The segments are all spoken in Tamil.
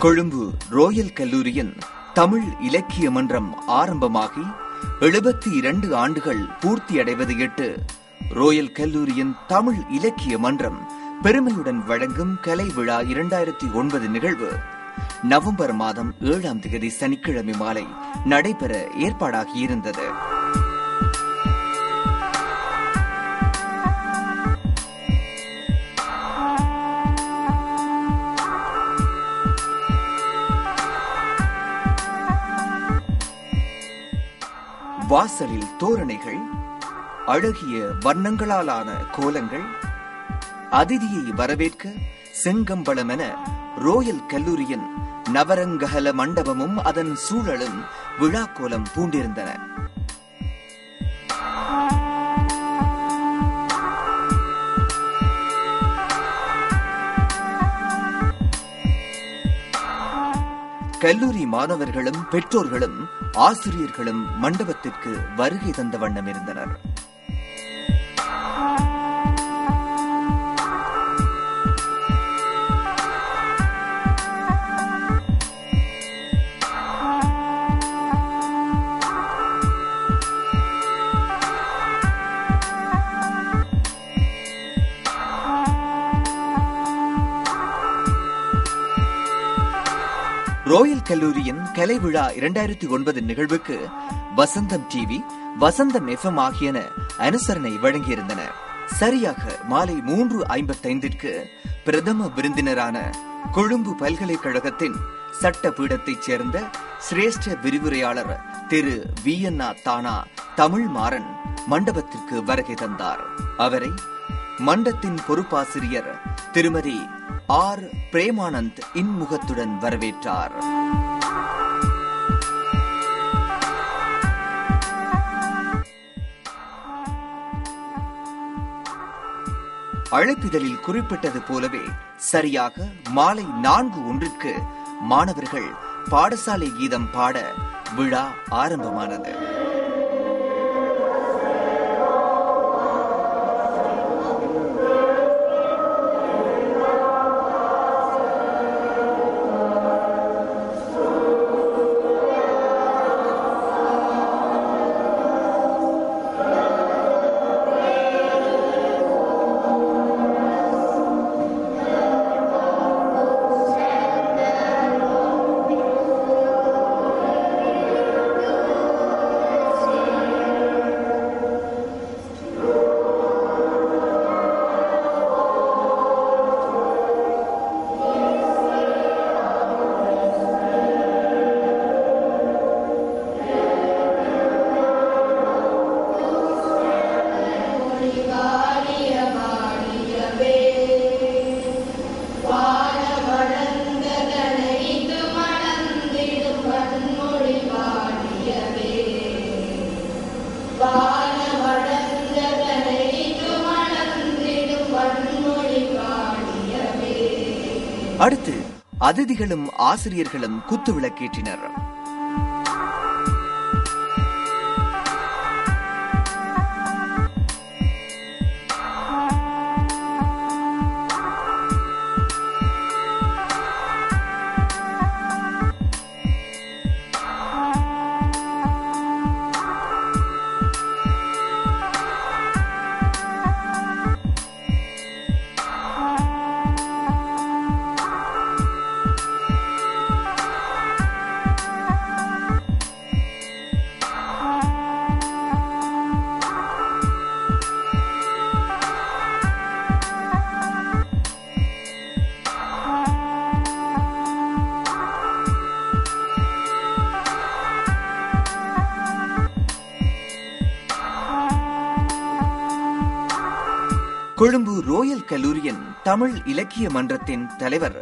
கொழும்பு ரோயல் கல்லூரியின் தமிழ் இலக்கிய மன்றம் ஆரம்பமாகி 72 ஆண்டுகள் பூர்த்தியடைவதையிட்டு ரோயல் கல்லூரியின் தமிழ் இலக்கிய மன்றம் பெருமையுடன் வழங்கும் கலை விழா 2009 நிகழ்வு நவம்பர் மாதம் 7ஆம் தேதி சனிக்கிழமை மாலை நடைபெற ஏற்பாடாகியிருந்தது. வாசலில் தோரணைகள், அழகிய வர்ணங்களாலான கோலங்கள், அதிதியை வரவேற்க செங்கம்பளமென ரோயல் கல்லூரியின் நவரங்கஹல மண்டபமும் அதன் சூழலும் விழாக்கோலம் பூண்டிருந்தன. கல்லூரி மாணவர்களும் பெற்றோர்களும் ஆசிரியர்களும் மண்டபத்திற்கு வருகை தந்த வண்ணம் இருந்தனர். ரோயல் கல்லூரியின் கலை விழா 2009 நிகழ்வுக்கு வசந்தம் டிவி, வசந்தம் FM ஆகியன அனுசரணை வழங்கியிருந்தன. சரியாக மாலை 3:55 பிரதம விருந்தினரான கொழும்பு பல்கலைக்கழகத்தின் சட்ட பீடத்தைச் சேர்ந்த சிரேஷ்ட விரிவுரையாளர் திரு வியன்னா தானா தமிழ் மாறன் மண்டபத்திற்கு வருகை தந்தார். அவரை மண்டத்தின் பொறுப்பாசிரியர் திருமதி ஆர் பிரேமானந்த் இன்முகத்துடன் வரவேற்றார். அழைப்பிதழில் குறிப்பிட்டது போலவே சரியாக மாலை 4:01 மாணவர்கள் பாடசாலை கீதம் பாட விழா ஆரம்பமானது. அடுத்து அதிதிகளும் ஆசிரியர்களும் குத்துவிளக்கேற்றினர். கொழும்பு ரோயல் கல்லூரியின் தமிழ் இலக்கிய மன்றத்தின் தலைவர்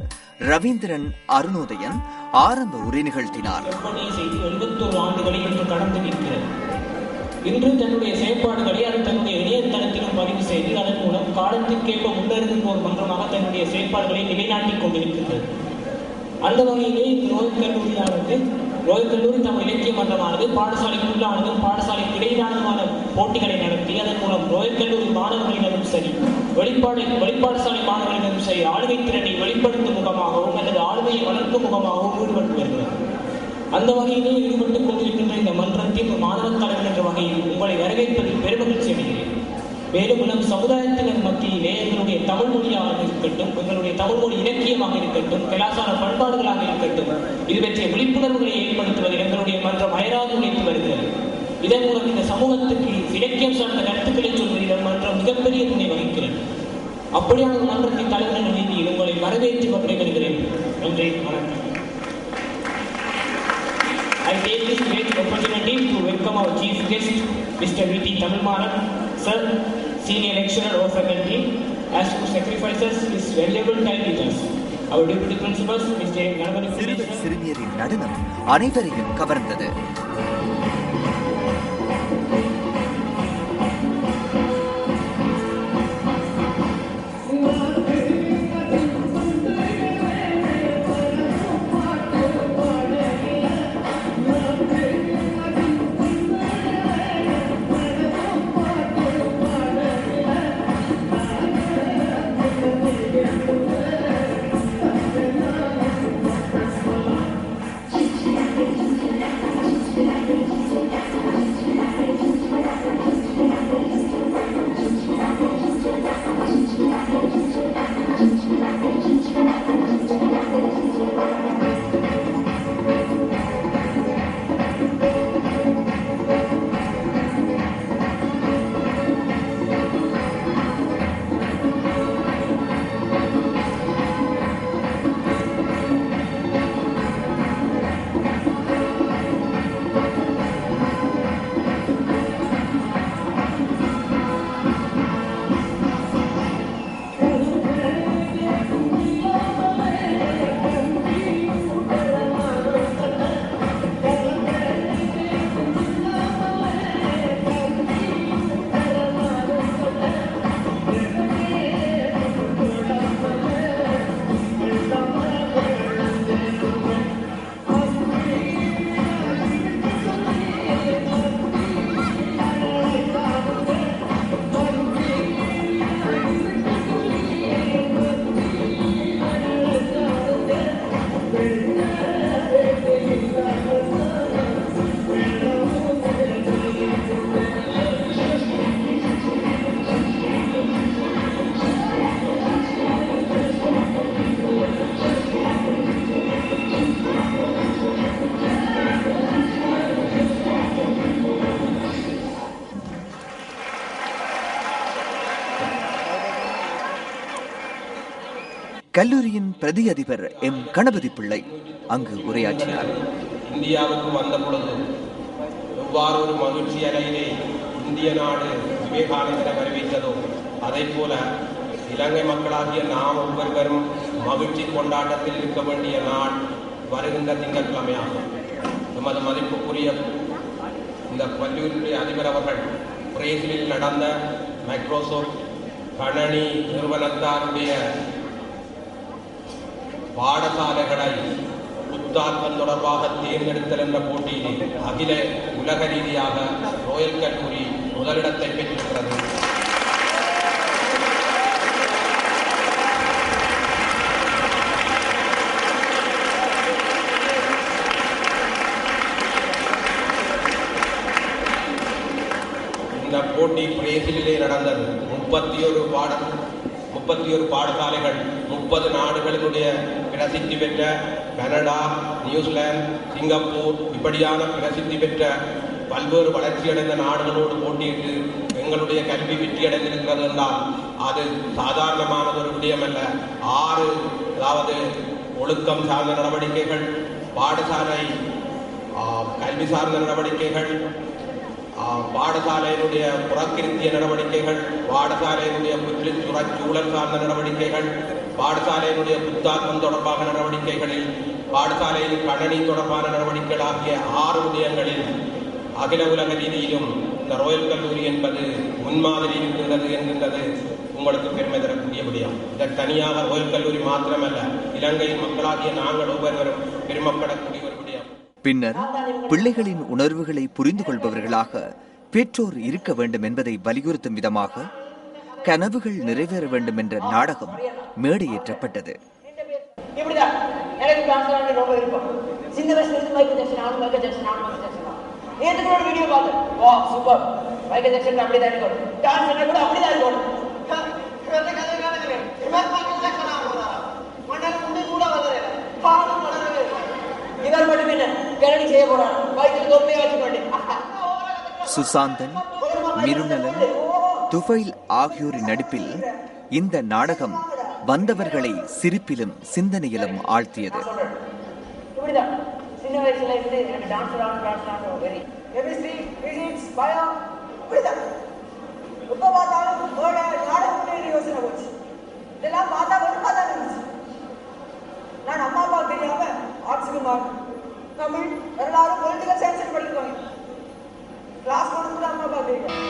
ரவீந்திரன் அருணோதயன் ஆரம்ப உரை நிகழ்த்தினார். 71 ஆண்டுகளை இன்று கடந்து நிற்கிறது. இன்று தன்னுடைய செயற்பாடுகளை அது தன்னுடைய இணையதளத்திலும் பதிவு செய்து அதன் மூலம் காலத்திற்கேற்ப முன்னெடுக்கும் ஒரு மன்றமாக தன்னுடைய செயற்பாடுகளை நிலைநாட்டிக் கொண்டிருக்கிறது. அந்த வகையிலே ரோயல் கல்லூரியானது ரோயல் கல்லூரி தமிழ் இலக்கிய மன்றமானது பாடசாலைக்குள்ளானதும் பாடசாலைக்கு இடையிலானதுமான போட்டிகளை நடத்தி அதன் மூலம் ரோயல் கல்லூரி மாணவர்களினதும் சரி வெளிப்பாடசாலை மாணவர்களினதும் சரி ஆளுமை திறனை வெளிப்படுத்தும் முகமாகவும் அல்லது ஆளுமையை வளர்க்கும் முகமாகவும் ஈடுபட்டு வருகிறது. அந்த வகையிலே ஈடுபட்டுக் கொண்டிருக்கின்ற இந்த மன்றத்தின் மாணவ தலைவர் என்ற வகையில் உங்களை வரவேற்பதில் பெருமகிழ்ச்சி அடைகிறேன். மேலும் நம் சமுதாயத்தினர் மத்தியிலே எங்களுடைய தமிழ் மொழியாக இருக்கட்டும், எங்களுடைய தமிழ் மொழி இலக்கியமாக இருக்கட்டும், கலாச்சார பண்பாடுகளாக இருக்கட்டும், இது பற்றிய விழிப்புணர்வுகளை ஏற்படுத்துவதில் எங்களுடைய மன்றம் அயராது உழைத்து வருகிறது. இதன் மூலம் இந்த சமூகத்துக்கு இலக்கியம் சார்ந்த கருத்துக்களை சொல்வதில் மன்றம் மிகப்பெரிய துணை வகிக்கிறது. அப்படியான ஒரு மன்றத்தின் தலைவர் ரீதியில் உங்களை வரவேற்று விடைபெறுகிறேன். நன்றி, வணக்கம். I take this great opportunity to welcome our chief guest, Mr. V.T. Tamilmaran, sir, senior lecturer of faculty, as who sacrifices his valuable time with us. Our deputy principals, Mr. Ganapati. சிறுவர் சிறுமியரின் நடனம் அனைவரையும் கவர்ந்தது. கல்லூரியின் பிரதி அதிபர் எம் கணபதி பிள்ளை அங்கு உரையாற்றினார். இந்தியாவுக்கு வந்த பொழுது எவ்வாறு ஒரு மகிழ்ச்சி அலையிலே இந்திய நாடு விவேகானந்தரை வரவேற்றதோ அதை போல இலங்கை மக்களாகிய நாம் ஒவ்வொருவரும் மகிழ்ச்சி கொண்டாட்டத்தில் இருக்க வேண்டிய நாள் வருகின்ற திங்கட்கிழமையாகும். நமது மதிப்புக்குரிய இந்த கல்லூரியுடைய அதிபர் அவர்கள் பிரேசிலில் நடந்த மைக்ரோசாஃப்ட் கணனி நிறுவனத்தாருடைய பாடசாலைகளை புத்தாக்கம் தொடர்பாக தேர்ந்தெடுத்தல் என்ற போட்டியில் அகில உலக ரீதியாக ரோயல் கல்லூரி முதலிடத்தை பெற்றிருக்கிறது. இந்த போட்டி பிரேசிலிலே நடந்தது. 31 பாடசாலைகள் 30 நாடுகளினுடைய பிரசித்தி பெற்ற கனடா, நியூசிலாந்து, சிங்கப்பூர் இப்படியான பிரசித்தி பெற்ற பல்வேறு வளர்ச்சியடைந்த நாடுகளோடு போட்டியிட்டு எங்களுடைய கல்வி வெற்றியடைந்திருக்கிறது என்றால் அது சாதாரணமானது ஒரு விடயமல்ல. 6 அதாவது ஒழுக்கம் சார்ந்த நடவடிக்கைகள், பாடசாலை கல்வி சார்ந்த நடவடிக்கைகள், பாடசாலையினுடைய புறக்கிருத்திய நடவடிக்கைகள், பாடசாலையினுடைய சூழல் சார்ந்த நடவடிக்கைகள், பாடசாலையினுடைய புத்தாக்கம் தொடர்பாக நடவடிக்கைகளில், பாடசாலையில் கணனி தொடர்பான நடவடிக்கைகள் ஆகிய 6 விடயங்களில் அகில உலக ரீதியிலும் இந்த ரோயல் கல்லூரி என்பது முன்மாதிரி இருக்கின்றது என்கின்றது உங்களுக்கு பெருமை தரக்கூடிய விடயம். இதற்கு தனியாக ரோயல் கல்லூரி மாத்திரமல்ல, இலங்கையின் மக்களாகிய நாங்கள் ஒவ்வொருவரும் பெருமைப்படக்கூடிய ஒரு விடயம். பின்னர் பிள்ளைகளின் உணர்வுகளை புரிந்து கொள்பவர்களாக பெற்றோர் இருக்க வேண்டும் என்பதை வலியுறுத்தும் விதமாக கனவுகள் நிறைவேற வேண்டும் என்ற நாடகம் மேடையேற்றப்பட்டது. இப்படிதான் எனக்கு டான்ஸ் ஆட ரொம்ப விருப்பம். சின்ன வயசுல இருந்து மைக்கேல் ஜாக்சன் ஆடும், மைக்கேல் ஜாக்சன் ஆடும், மைக்கேல் ஜாக்சன் ஆடும். நேற்று கூட வீடியோ பார்த்தேன். வா சூப்பர், மைக்கேல் ஜாக்சன் அப்படிதான் இருக்கணும், டான்ஸ் என்ன கூட அப்படிதான் இருக்கணும். இவர் மட்டும் என்ன கரடி செய்ய போறான், மைக்கேல் தொப்பியை வச்சுக்கொண்டு. சுசாந்தன், மிருணலன், துஃபைல் ஆகியோரின் நடிப்பில் இந்த நாடகம் வந்தவர்களை சிரிப்பிலும் சிந்தனையிலும் ஆழ்த்தியது. இப்படிதான் சின்ன வயசுல இருந்து எனக்கு டான்ஸ் ஆடணும் வெரி கெமிஸ்ட்ரி, பிசிக்ஸ், பயோ இப்படிதான். எப்ப பார்த்தாலும் நாடகம் யோசனை போச்சு. இதெல்லாம் பார்த்தா வெறுப்பா தான் இருந்துச்சு. நான் அம்மா அப்பா தெரியாம ஆர்ட்ஸுக்கு மார்க், தமிழ், எல்லாரும் பொலிட்டிக்கல் சயின்ஸ் படிக்குவாங்க. கிளாஸ் போனது கூட அம்மா அப்பா தெரியும்.